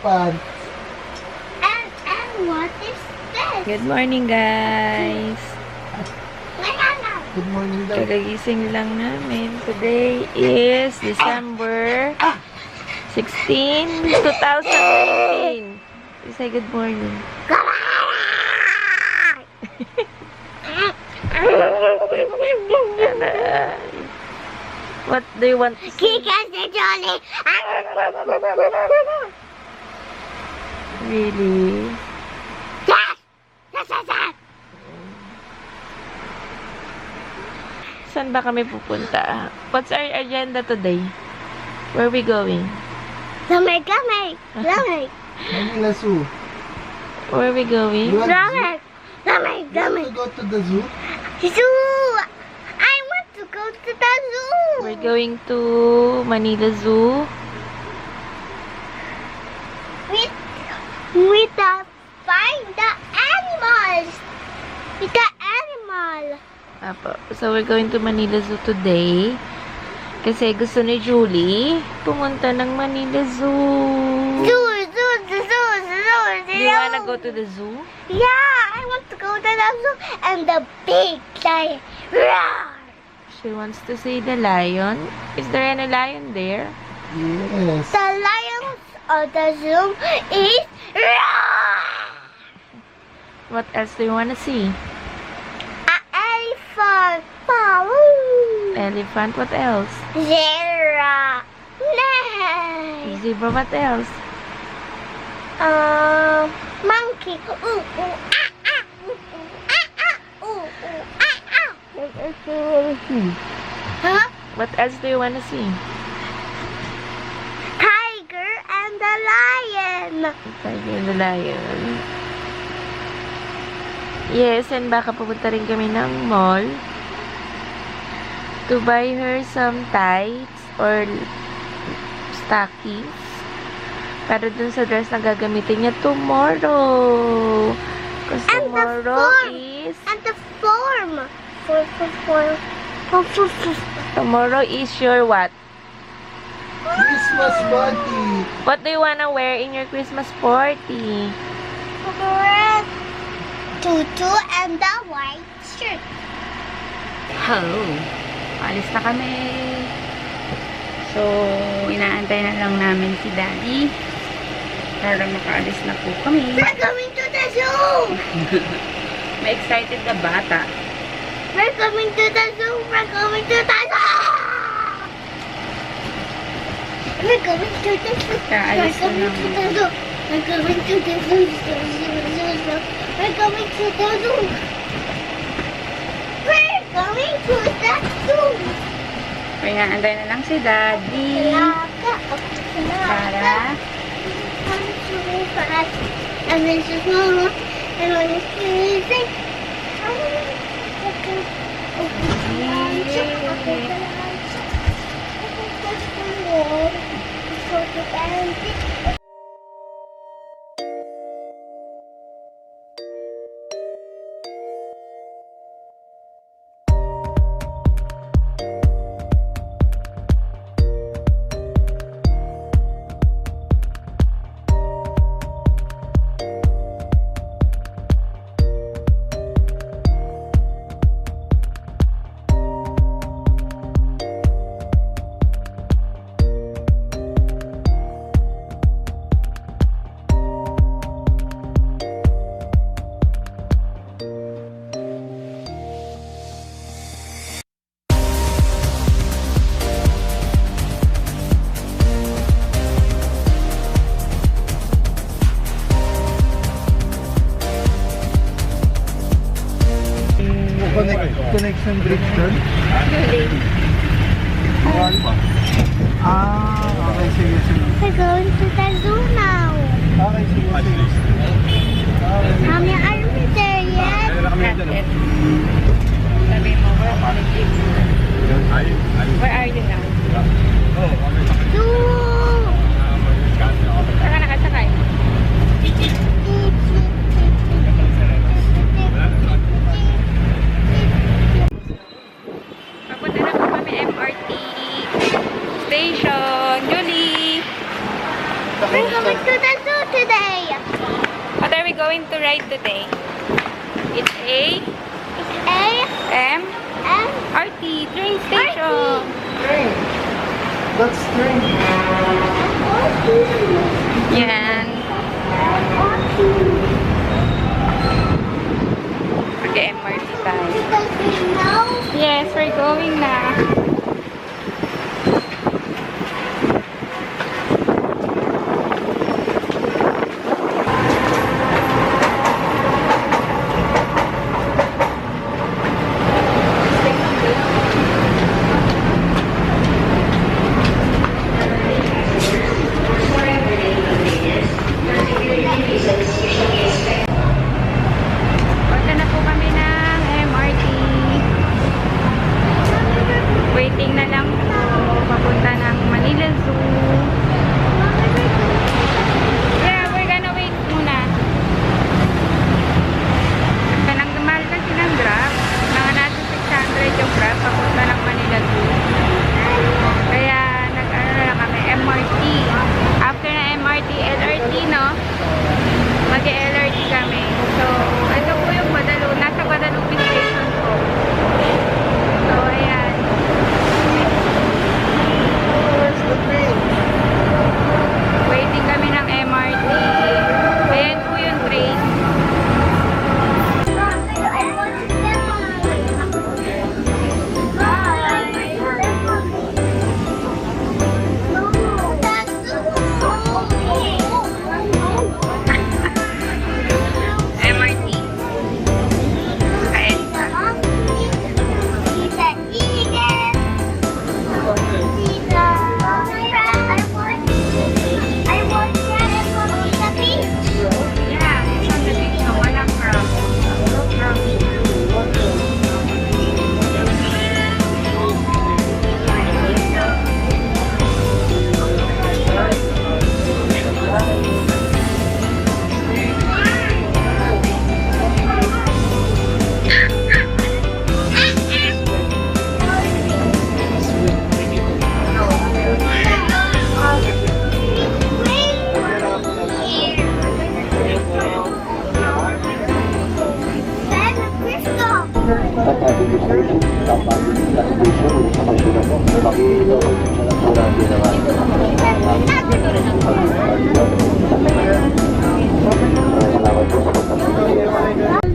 elephant. And what is this? Good morning, guys. Good morning daw. Kagagising lang namin. Today is December 16, 2019. You say good morning. What do you want to say? Kikas the Jolly. Really? Yes. Yes, yes, yes. Saan ba kami pupunta? What's our agenda today? Where are we going? Lamig, lamig, lamig, Manila Zoo. Where are we going? You want lamig, lamig, to lamig. go to the zoo? Zoo. I want to go to the zoo. We're going to Manila Zoo. With the find the animals. With the animal. Apo. So, we're going to Manila Zoo today. Kasi gusto ni Julie pumunta ng Manila Zoo. Zoo, zoo, zoo, zoo. Do you wanna go to the zoo? Yeah, I want to go to the zoo and the big lion. Roar. She wants to see the lion. Is there any lion there? Yes. The lions of the zoo is roar. What else do you wanna see? An elephant. Wow. Elephant. What else? Zebra. Nice. Zebra. What else? Monkey. Ooh, ooh, ah, ah. Ooh, ooh, ah, ah. Ooh, ooh, ah, ah. What else do you wanna see? Huh? What else do you wanna see? Tiger and the lion. Tiger and the lion. Yes, and baka pupunta rin kami ng mall to buy her some tights or stockings para dun sa dress na gagamitin niya tomorrow. Because And the tomorrow form. is... And the form. For. Tomorrow is your what? Christmas party. What do you wanna wear in your Christmas party? Red tutu and the white shirt. Hello. Alis na kami. So, inaantay na lang namin si Daddy para makaalis na po kami. We're going to the zoo. May excited na bata. We're coming to the zoo. We're going to the zoo. We're going to the zoo. Kaya We're alis na coming to namin. the zoo. We're going to the zoo. We're going to the zoo. We're going to the zoo. Kaya antay na lang si Daddy para and then just mama and when it's freezing Connection bridge doon? Okay, sige, sige. we're going to the zoo now. Okay, sige, sige. Mommy, are we there yet? sabi mo, where are you now? Zoo. Saan ka nakasakay? Papunta na po kami MRT station. Julie! We're going to the zoo going to ride today? It's a It's A M M RT train station. Train. That's train. Yan. Mag-MRT tayo. Because we know Yes, we're going na. Punta na po kami ng MRT. Waiting na lang po. Papunta ng Manila Zoo. Yeah, we're gonna wait muna. Mahal kasi ng Grab. Mga nasa 600 yung Grab papunta ng Manila Zoo. Kaya nag-ano na lang kami, MRT. After na MRT, LRT, no? Mag-LRT kami. So, ito po yung Guadalupe. Nasa Guadalupe Station po. So, ayan. Where's the train? Waiting kami ng MRT. Ayan po yung train. I want to get no, that's MRT. Ayan. Yeah, it's on the beach. No, walang crowd. No crowd.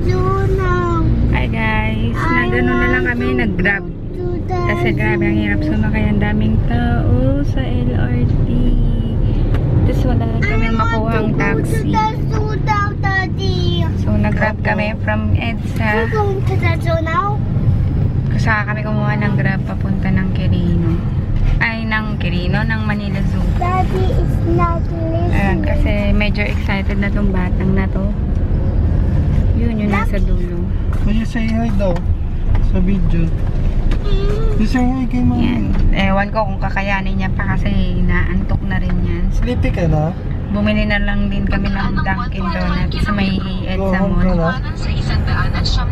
Hi guys, nagano na lang kami, nag-grab. Kasi grabe ang hirap sumakay, ang daming tao sa LRT. Tapos wala rin kami makuhang taxi. So nag-grab kami from EDSA. Saka kami kumuha ng grab papunta ng Quirino. Ay, ng Quirino, ng Manila Zoo. Daddy is not Ayan, listening. kasi medyo excited na tong batang na to. Yun, yung nasa dulo. Will you say hi daw? Sa video. You say hi kay Yan. mami. Ewan ko kung kakayanin niya pa kasi naantok na rin yan. Sleepy ka na? Bumili na lang din kami ng Dunkin Donuts sa may Go EDSA home ka Mall. na?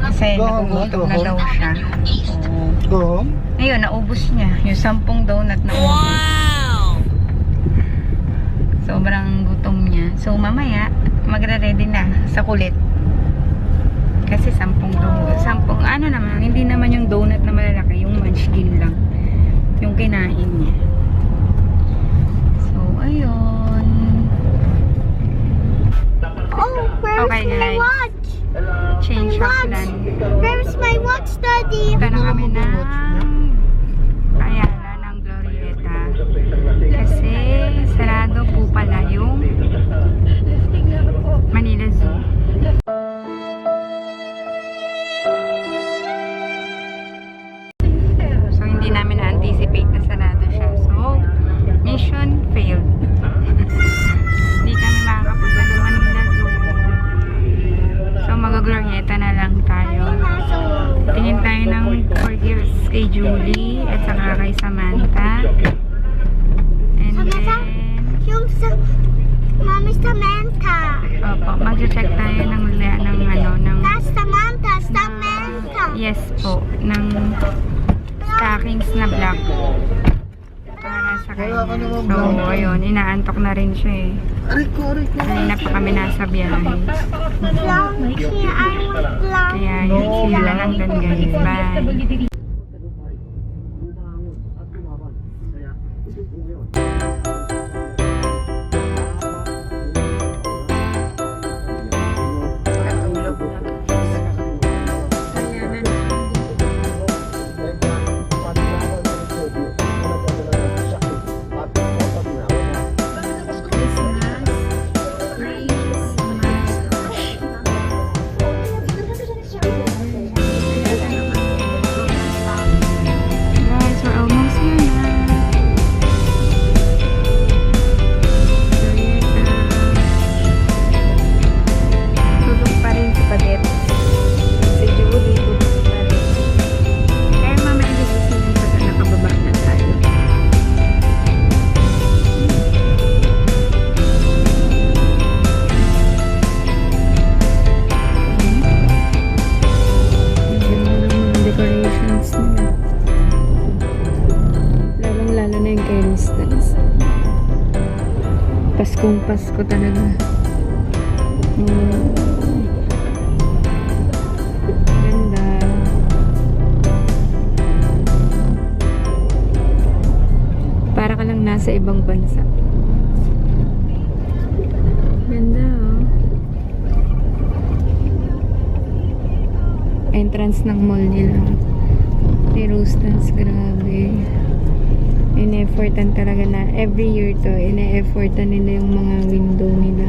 Kasi Go home na, nagugutom go na home. daw siya. Go home? Ayun, naubos niya. Yung 10 donut na ubos. Sobrang gutom niya. So, mamaya, magre-ready na sa kulit. Kasi 10 donut. 10, ano naman, hindi naman yung donut na malalaki. Yung munchkin lang. Yung kinain niya. So, ayun. Oh, where's Okay, my guys. watch? Change of plan. Where's my watch, Daddy? Punta na kami ng Ayala ng Glorieta. Kasi sarado po pala yung Manila Zoo. So, hindi namin na-anticipate na sarado siya. So, mission failed. Hindi kami makakapunta ng Manila Zoo. So, mag-Glorieta na lang tayo. Tingin tayo ng 4 years kay Julie at saka kay Samantha. And Samantha? then, Yung sa Mami Samantha. opo, mag-check tayo ng That's Samantha. Samantha. yes po, ng stockings na black para sa Wala ka kanya. naman So, blanco. ayun, inaantok na rin siya eh. Aray ko. Kanina pa kami nasa biyahe. Blanky, I want blanky. Kaya yun, see you lang hanggang guys. Bye! Guys, we're almost here na. Tulog pa rin si Padet. Si Julie, tulog pa rin. Kaya mamaya gigising yung pagka nakababa na tayo. Ang ganda ng mga decorations nila. Lalong-lalo na yung Christmas. Paskong Pasko talaga. Ganda. Para ka lang nasa ibang bansa. Ganda oh. Entrance ng mall nila. May Rostans, grabe. In-effortan talaga na every year to, in-effortan nila yung mga window nila.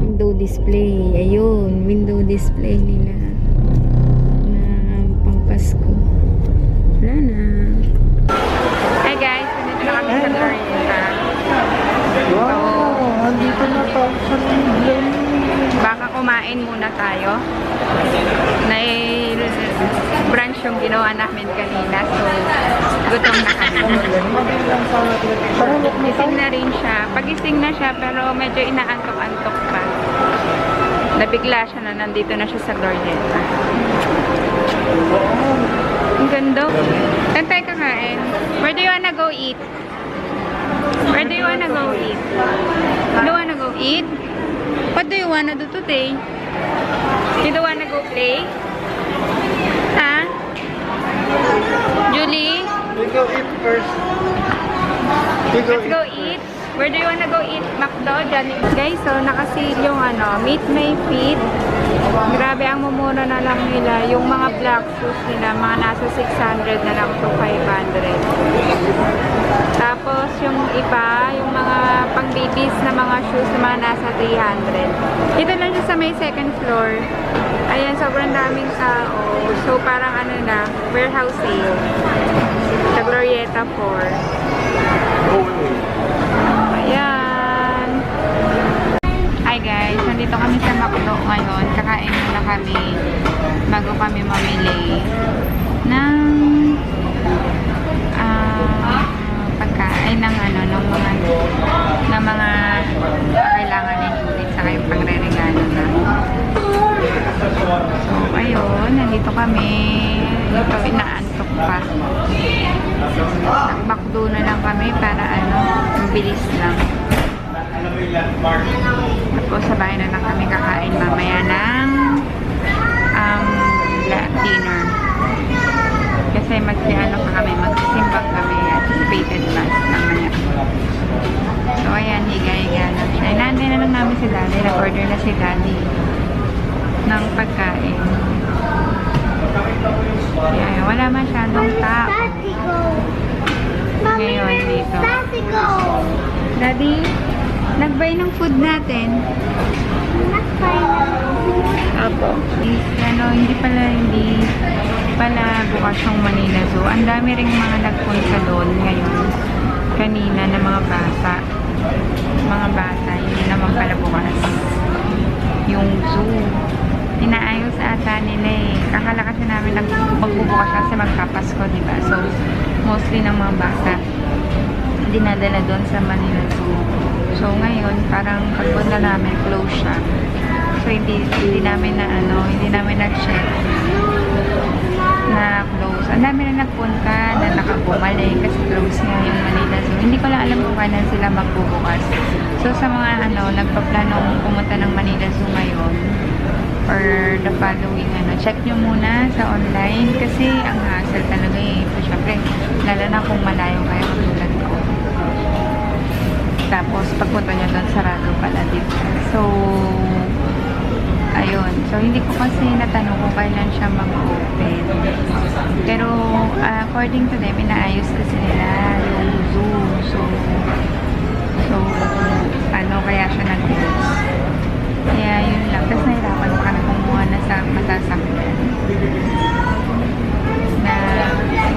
Window display. Ayun, window display nila na pang Pasko. Wala na. Hi guys, nandito na kami sa Glorieta. Wow, andito na tayo sa England. Baka kumain muna tayo. Brunch yung ginawa namin kanina. So, gutom na kami. Gising na rin siya. Pagising na siya, pero medyo inaantok-antok pa. Nabigla siya na nandito na siya sa Glorieta. Ang ganda. Saan tayo kakain? Where do you wanna go eat? Where do you wanna go eat? You wanna go eat? What do you wanna do today? You don't wanna go play? Ha? Julie? We go eat first. Let's go eat. Where do you wanna go eat? McDo? Johnny? Guys, so nakasil yung Meet My Feet. Grabe, ang mumura na lang nila. Yung mga black shoes nila, mga nasa 600 na lang to 500. Tapos yung iba, yung mga pang-babies na mga shoes na mga nasa 300. Dito lang siya sa may second floor. Ayan, sobrang daming tao. So parang na, warehouse sale. Sa Glorieta 4. Ayan. Hi guys, nandito kami sa McDo ngayon. Kakain muna kami bago kami mamili ng pagkain ng mga kailangan ni Judith sa kayong pangre-regalo na. So, ayun, nandito kami. Ito, inaantok pa. Nag-McDo na lang kami para mabilis lang. Tapos sa bahay na lang kami kakain mamaya ng dinner. Kasi magsisimbang kami anticipated mass naman yan. So ayan, higa-higa namin. Ay, naantay na lang namin si Daddy. Nag-order na si Daddy ng pagkain. Kaya wala masyadong tao ngayon dito. Daddy, nag-buy ng food natin. Opo. Hindi pala bukas yung Manila Zoo. Ang dami ring mga nagpunta doon ngayon. Kanina na mga bata. Hindi naman pala bukas yung zoo. Inaayos ata nila eh. Kakala kasi namin magbubukas siya kasi magpapasko, diba? So, mostly ng mga bata dinadala doon sa Manila Zoo. So, ngayon, parang pagpunta namin, close siya. So, hindi namin na-check na close. Ang Madami na nagpunta na nakabumalik kasi close nga yung Manila Zoo. Hindi ko lang alam kung kailan sila magbubukas. So sa mga nagpaplanong pumunta ng Manila Zoo ngayon or the following check nyo muna sa online kasi ang hassle talaga eh. So, syempre, lalo na kung malayo kayo katulad ko. Tapos pagpunta nyo doon sarado pala dito. So ayun. So, hindi ko kasi natanong kung kailan siya mag-open. Pero, according to them, inaayos kasi nila yung zoo. So, kaya siya nag-close. Kaya, yun lang. Tapos, nahirapan ko kami kumuha na sa masasakyan.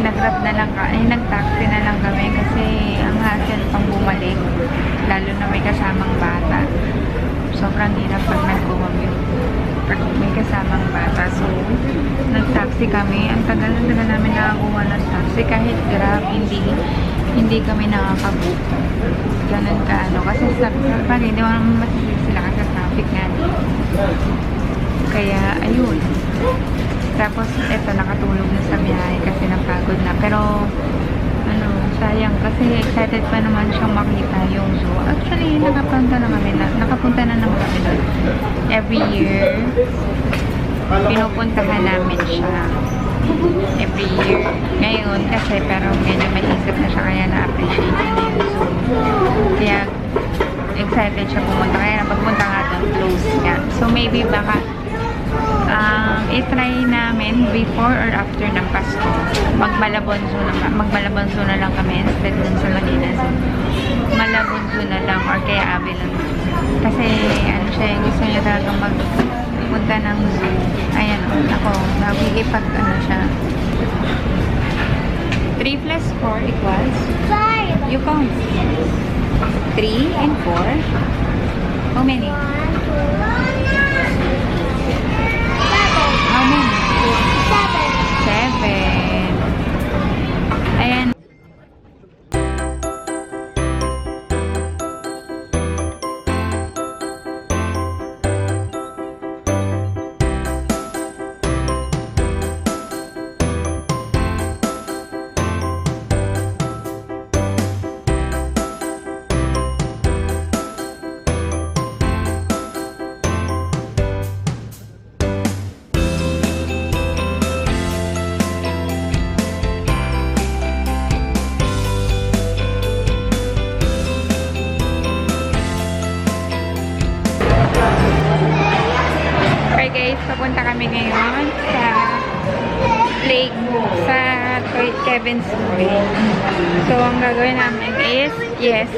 Nag-grab na lang nag-taxi na lang kami kasi ang hassle pang bumalik. Lalo na may kasamang bata. Sobrang hirap pag nag-commute. Pag may kasamang bata. So, nag-taxi kami. Ang tagal namin nakakuha ng taxi. Kahit Grab, hindi kami nakakabook. Ganun ka, Kasi sa pag hindi mo naman masisig sila kasi traffic nga dito. Kaya, ayun. Tapos, eto, nakatulog na sa biyahe kasi napagod na. Pero, sayang kasi excited pa naman siyang makita yung zoo. Actually, nakapunta na naman kami doon. Every year, pinupuntahan namin siya. Every year. Ngayon, kasi pero medyo may isip na siya kaya na-appreciate niya yung zoo. Kaya, excited siya pumunta. Kaya napagpunta nga doon, close nga. So, maybe baka i-try namin before or after ng Pasko. Magmalabon Zoo na lang kami instead dun sa Manila Zoo. Malabon Zoo na lang or kaya Avilon Zoo. Kasi gusto niya talagang magpunta ng zoo. Ayan ako, nagigipag siya. 3 plus 4 equals? 5. You count. 3 and 4. How many? 1, 2, 3. How many? 7. 7. Ayan. Guys, papunta kami ngayon sa lake sa Kevin's Toy. So, ang gagawin namin is, yes,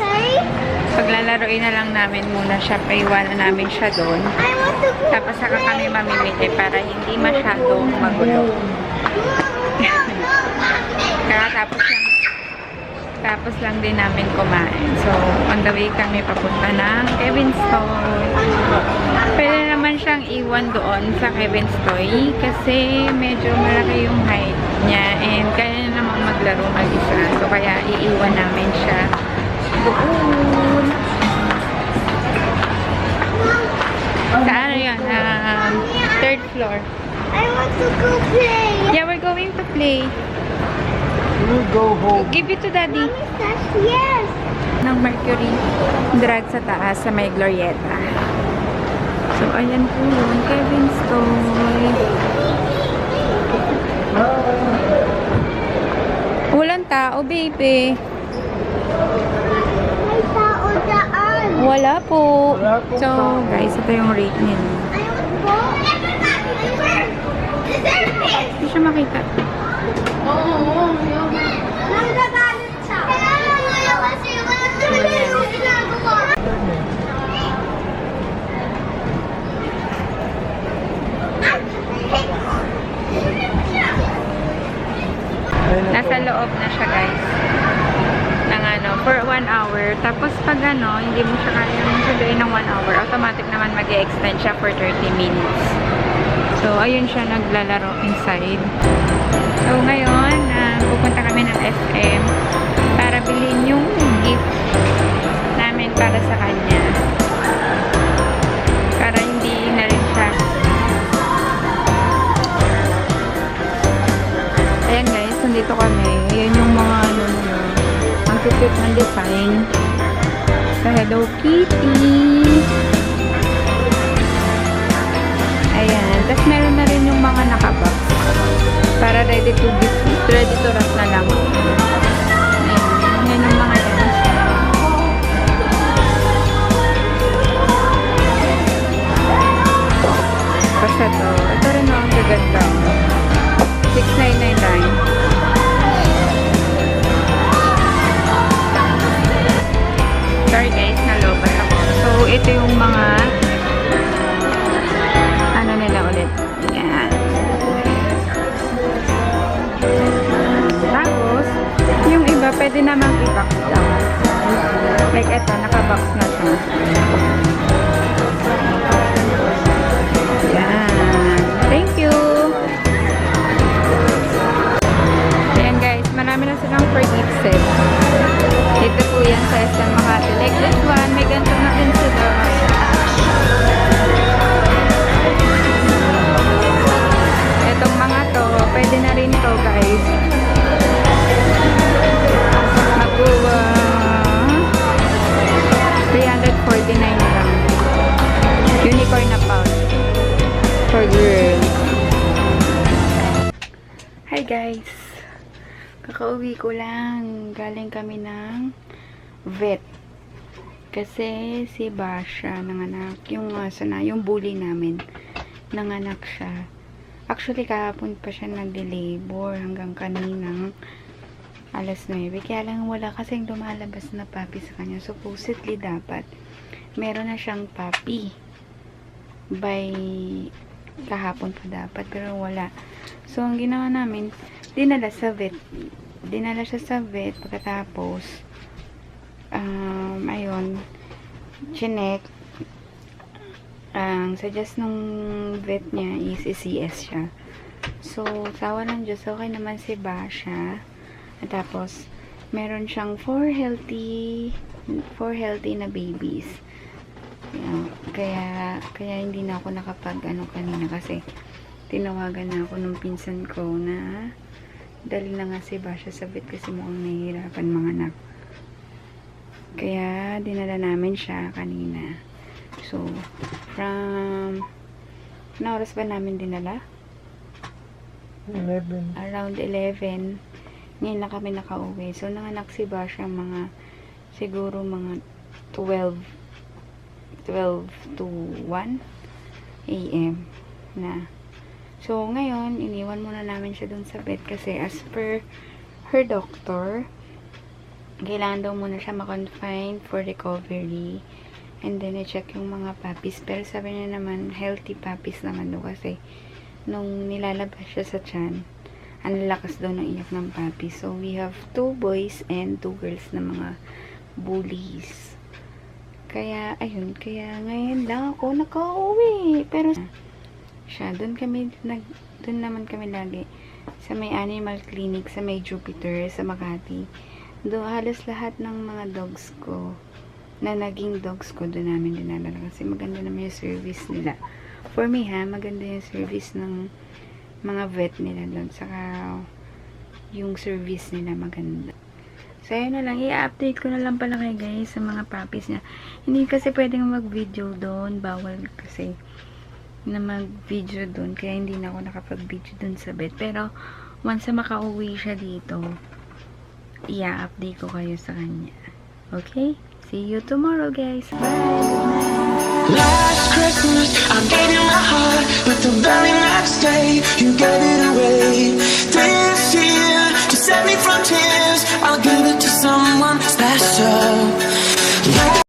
paglalaroin na lang namin muna siya, paiwanan namin siya doon. Tapos saka kami mamimili para hindi masyadong magulo. Tapos lang din namin kumain. So, on the way kami papunta ng Kevin's Toy. Pwede naman siyang iwan doon sa Kevin's Toy kasi medyo malaki yung height niya and kaya na namang maglaro mag-isa. So, kaya iiwan namin siya doon. Sa ano yun? 3rd floor. I want to go play. Yeah, we're going to play. We'll go home. Give it to Daddy. Yes. Ng Mercury drag sa taas sa may Glorieta. So, ayan po yun. Kevin's Toy. Walang tao, baby. May tao daan. Wala po. Wala po So, tao. guys, ito yung rate nila. I want to go. Is there fish? Hindi siya makita. Nanggagalit siya. Kaya nangulo kasi wala talaga yung ginagawa. Nasa loob na siya, guys. Ng for 1 hour. Tapos pag hindi mo siya kayang sunduin ng 1 hour, automatic naman mag-e-extend siya for 30 minutes. So, ayun siya naglalaro inside. So, ngayon, pupunta kami ng SM para bilhin yung gift namin para sa kanya. Para hindi na rin siya. Ayan guys, so cute ng design. Sa Hello Kitty. Ayan. Tapos meron na rin yung mga nakabox. Para ready to wrap na lang. Ayan. Yan yung mga yan. Basta to. Ito rin ang gaganda. 6,999. Sorry guys, nalobat ako. So, ito yung mga ano nila ulit. Yan. Tapos, yung iba pwede namang i-box down. Like ito, naka-box na siya. Yan. Thank you! Ayan guys, marami na silang for gift set. Ito po yan sa SM Makati. Like this one, may ganito na din sila. Itong mga to, pwede na rin to guys. Mag-uwa 349 lang. Unicorn na pouch. For girls. Hi guys! Kakauwi ko lang. Galing kami ng vet. Kasi si Basha nanganak. Yung yung bully namin. Nanganak siya. Actually, kahapon pa siya nag-labor hanggang kaninang alas 9. Kaya lang wala kasing lumalabas na puppy sa kanya. Supposedly dapat meron na siyang puppy. By kahapon pa dapat. Pero wala. So, ang ginawa namin, dinala sa vet. Dinala siya sa vet. Pagkatapos, ayun, chinek. Ang suggest nung vet niya is CS siya. So, sawa ng Diyos, okay naman si Basha. At tapos, meron siyang 4 healthy na babies. Kaya hindi na ako nakapag kanina kasi tinawagan na ako nung pinsan ko na dali na nga si Basha sa vet kasi mukhang nahihirapan mga anak. Kaya dinala namin siya kanina. So, na oras ba namin dinala? 11. Around 11. Ngayon na kami nakauwi. So, nanganak si Basha siguro mga 12 to 1 AM na. So, ngayon, iniwan muna namin siya dun sa vet kasi as per her doctor, kailangan daw muna siya ma-confine for recovery and then i-check yung mga puppies. Pero sabi niya naman, healthy puppies naman daw kasi nung nilalabas siya sa tiyan, ang lakas daw ng iyak ng puppy. So, we have 2 boys and 2 girls na mga bullies. Kaya, ayun, kaya ngayon lang ako nakauwi. Pero, siya, doon naman kami lagi sa may animal clinic, sa may Jupiter, sa Makati. Doon, halos lahat ng mga dogs ko, na naging dogs ko, doon namin dinadala. Kasi maganda naman yung service nila. For me, maganda yung service ng mga vet nila doon. Saka, yung service nila maganda. So, ayun na lang. I-update ko na lang pala kayo guys sa mga puppies niya. Hindi kasi pwedeng mag-video doon. Bawal kasi na mag-video doon. Kaya hindi na ako nakapag-video doon sa vet. Pero, once na makauwi siya dito, i-update ko kayo sa kanya. Okay? See you tomorrow guys. Bye! Last Christmas, I gave you my heart, but the very next day, you gave it away. This year, to save me from tears, I'll give it to someone special.